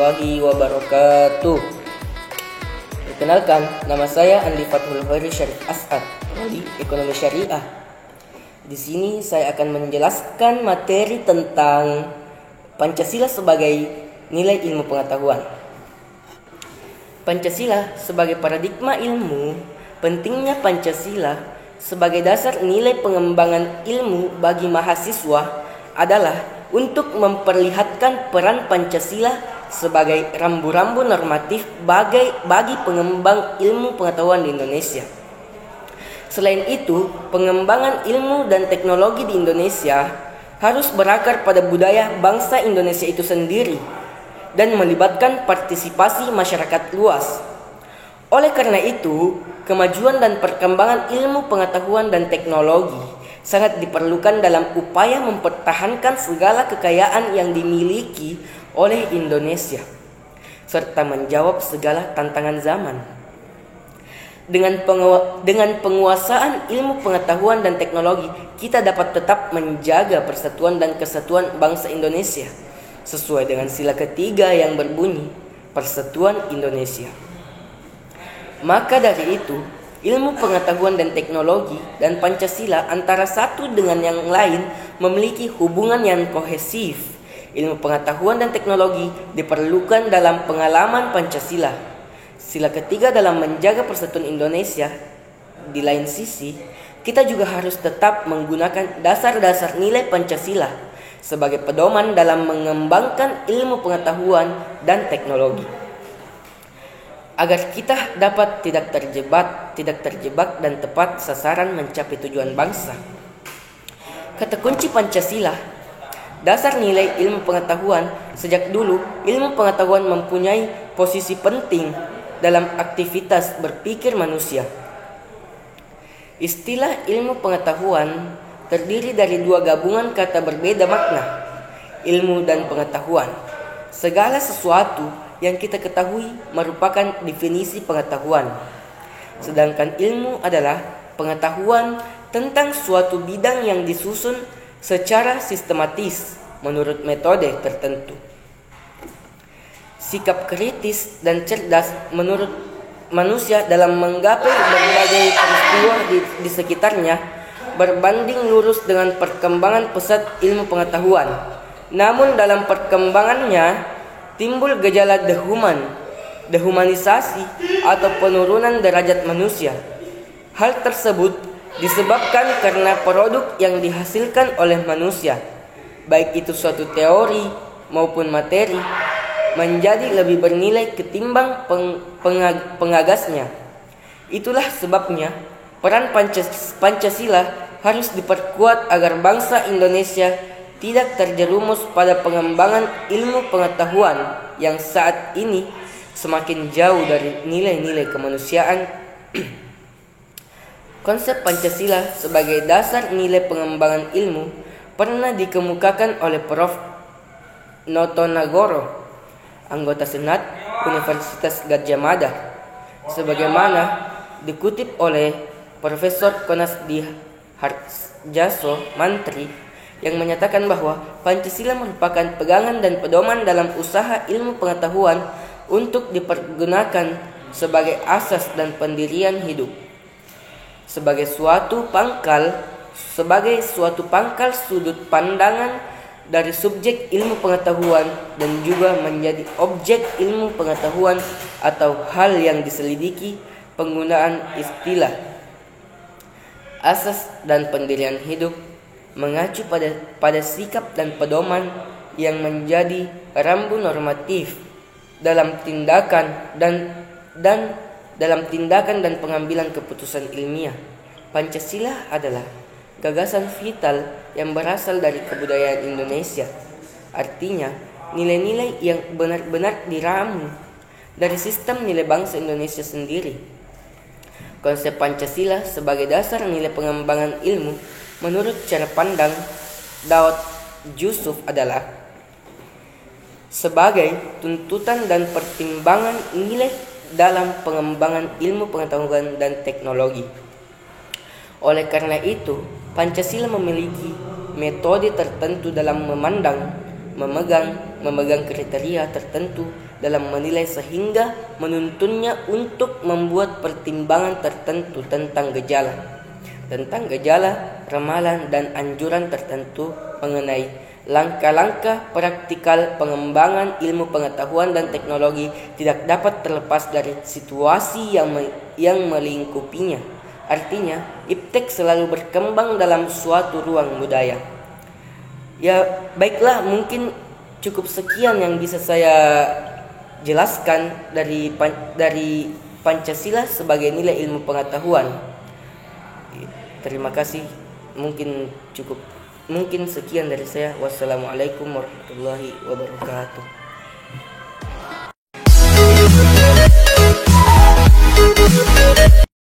warahmatullahi wabarakatuh. Perkenalkan, nama saya Andi Fathul Khairi Syarif As'ad, Prodi Ekonomi Syariah. Di sini saya akan menjelaskan materi tentang Pancasila sebagai nilai ilmu pengetahuan. Pancasila sebagai paradigma ilmu. Pentingnya Pancasila sebagai dasar nilai pengembangan ilmu bagi mahasiswa adalah untuk memperlihatkan peran Pancasila sebagai rambu-rambu normatif bagi pengembang ilmu pengetahuan di Indonesia. Selain itu, pengembangan ilmu dan teknologi di Indonesia harus berakar pada budaya bangsa Indonesia itu sendiri dan melibatkan partisipasi masyarakat luas. Oleh karena itu, kemajuan dan perkembangan ilmu pengetahuan dan teknologi sangat diperlukan dalam upaya mempertahankan segala kekayaan yang dimiliki oleh Indonesia, serta menjawab segala tantangan zaman. Dengan penguasaan ilmu pengetahuan dan teknologi, kita dapat tetap menjaga persatuan dan kesatuan bangsa Indonesia, sesuai dengan sila ketiga yang berbunyi, Persatuan Indonesia. Maka dari itu, ilmu pengetahuan dan teknologi dan Pancasila antara satu dengan yang lain memiliki hubungan yang kohesif. Ilmu pengetahuan dan teknologi diperlukan dalam pengalaman Pancasila. Sila ketiga dalam menjaga persatuan Indonesia. Di lain sisi, kita juga harus tetap menggunakan dasar-dasar nilai Pancasila sebagai pedoman dalam mengembangkan ilmu pengetahuan dan teknologi, agar kita dapat tidak terjebak dan tepat sasaran mencapai tujuan bangsa. Kata kunci Pancasila, dasar nilai ilmu pengetahuan. Sejak dulu, ilmu pengetahuan mempunyai posisi penting dalam aktivitas berpikir manusia. Istilah ilmu pengetahuan terdiri dari dua gabungan kata berbeda makna, ilmu dan pengetahuan. Segala sesuatu yang kita ketahui merupakan definisi pengetahuan. Sedangkan ilmu adalah pengetahuan tentang suatu bidang yang disusun secara sistematis menurut metode tertentu. Sikap kritis dan cerdas menurut manusia dalam menggapai berbagai peristiwa di sekitarnya berbanding lurus dengan perkembangan pesat ilmu pengetahuan. Namun dalam perkembangannya timbul gejala dehumanisasi atau penurunan derajat manusia. Hal tersebut disebabkan karena produk yang dihasilkan oleh manusia, baik itu suatu teori maupun materi, menjadi lebih bernilai ketimbang pengagasnya. Itulah sebabnya peran Pancasila harus diperkuat agar bangsa Indonesia tidak terjerumus pada pengembangan ilmu pengetahuan yang saat ini semakin jauh dari nilai-nilai kemanusiaan. Konsep Pancasila sebagai dasar nilai pengembangan ilmu pernah dikemukakan oleh Prof. Noto Nagoro, anggota Senat Universitas Gadjah Mada, sebagaimana dikutip oleh Profesor Konasdi Hardjaso Mantri, yang menyatakan bahwa Pancasila merupakan pegangan dan pedoman dalam usaha ilmu pengetahuan untuk dipergunakan sebagai asas dan pendirian hidup, sebagai suatu pangkal sudut pandangan dari subjek ilmu pengetahuan dan juga menjadi objek ilmu pengetahuan atau hal yang diselidiki. Penggunaan istilah asas dan pendirian hidup mengacu pada sikap dan pedoman yang menjadi rambu normatif dalam tindakan dan pengambilan keputusan ilmiah. Pancasila adalah gagasan vital yang berasal dari kebudayaan Indonesia. Artinya, nilai-nilai yang benar-benar diramu dari sistem nilai bangsa Indonesia sendiri. Konsep Pancasila sebagai dasar nilai pengembangan ilmu menurut cara pandang Daud Yusuf adalah sebagai tuntutan dan pertimbangan nilai dalam pengembangan ilmu pengetahuan dan teknologi. Oleh karena itu, Pancasila memiliki metode tertentu dalam memegang kriteria tertentu dalam menilai sehingga menuntunnya untuk membuat pertimbangan tertentu tentang gejala, ramalan dan anjuran tertentu mengenai langkah-langkah praktikal pengembangan ilmu pengetahuan dan teknologi tidak dapat terlepas dari situasi yang melingkupinya. Artinya, iptek selalu berkembang dalam suatu ruang budaya. Ya, baiklah, mungkin cukup sekian yang bisa saya jelaskan dari Pancasila sebagai nilai ilmu pengetahuan. Terima kasih. Mungkin sekian dari saya. Wassalamualaikum warahmatullahi wabarakatuh.